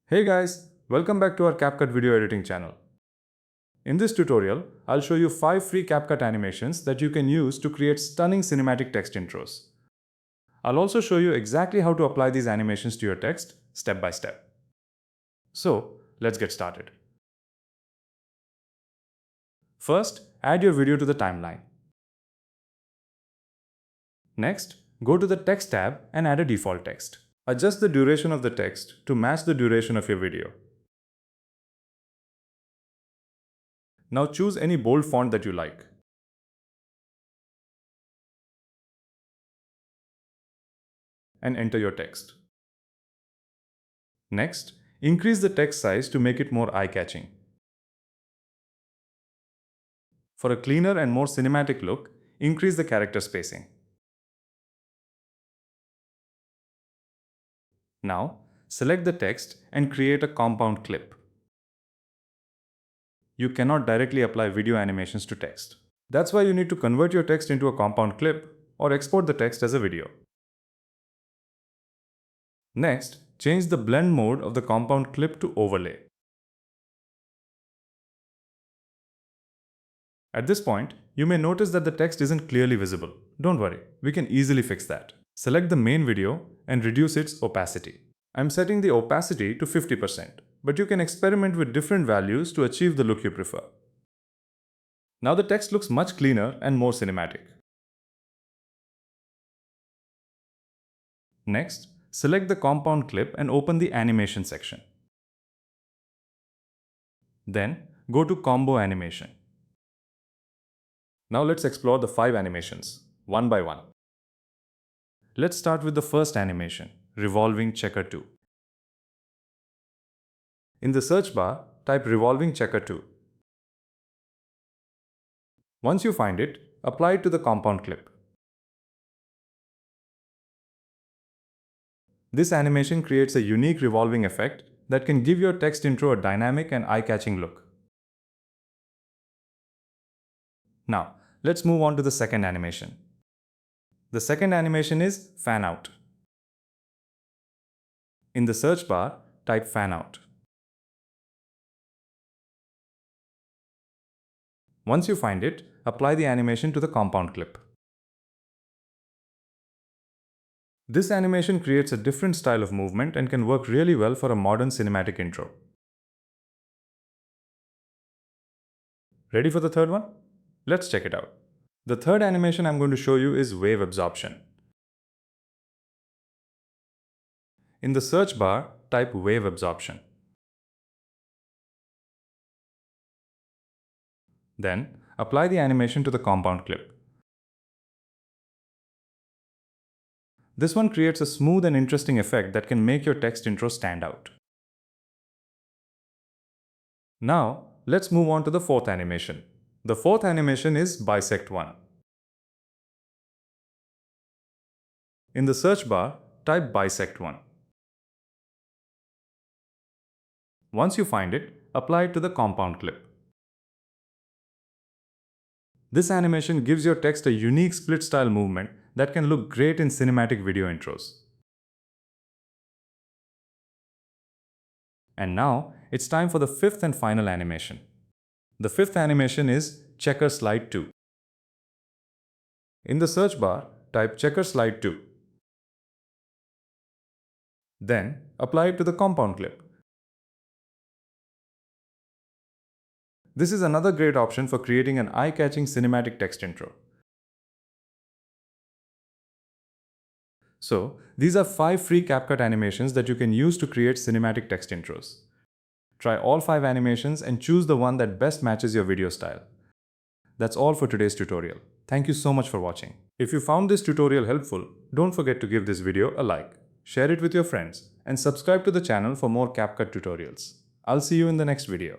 Hey guys, welcome back to our CapCut video editing channel. In this tutorial, I'll show you 5 free CapCut animations that you can use to create stunning cinematic text intros. I'll also show you exactly how to apply these animations to your text, step by step. So, let's get started. First, add your video to the timeline. Next, go to the Text tab and add a default text. Adjust the duration of the text to match the duration of your video. Now choose any bold font that you like. And enter your text. Next, increase the text size to make it more eye-catching. For a cleaner and more cinematic look, increase the character spacing. Now, select the text and create a compound clip. You cannot directly apply video animations to text. That's why you need to convert your text into a compound clip or export the text as a video. Next, change the blend mode of the compound clip to overlay. At this point, you may notice that the text isn't clearly visible. Don't worry, we can easily fix that. Select the main video and reduce its opacity. I'm setting the opacity to 50%, but you can experiment with different values to achieve the look you prefer. Now the text looks much cleaner and more cinematic. Next, select the compound clip and open the animation section. Then, go to Combo Animation. Now let's explore the 5 animations, one by one. Let's start with the first animation, Revolving Checker 2. In the search bar, type Revolving Checker 2. Once you find it, apply it to the compound clip. This animation creates a unique revolving effect that can give your text intro a dynamic and eye-catching look. Now, let's move on to the second animation. The second animation is Fan Out. In the search bar, type Fan Out. Once you find it, apply the animation to the compound clip. This animation creates a different style of movement and can work really well for a modern cinematic intro. Ready for the third one? Let's check it out. The third animation I'm going to show you is Wave Absorption. In the search bar, type Wave Absorption. Then, apply the animation to the compound clip. This one creates a smooth and interesting effect that can make your text intro stand out. Now, let's move on to the fourth animation. The fourth animation is Bisect 1. In the search bar, type Bisect 1. Once you find it, apply it to the compound clip. This animation gives your text a unique split-style movement that can look great in cinematic video intros. And now, it's time for the fifth and final animation. The fifth animation is Checker Slide 2. In the search bar, type Checker Slide 2. Then, apply it to the compound clip. This is another great option for creating an eye-catching cinematic text intro. So, these are 5 free CapCut animations that you can use to create cinematic text intros. Try all 5 animations and choose the one that best matches your video style. That's all for today's tutorial. Thank you so much for watching. If you found this tutorial helpful, don't forget to give this video a like, share it with your friends, and subscribe to the channel for more CapCut tutorials. I'll see you in the next video.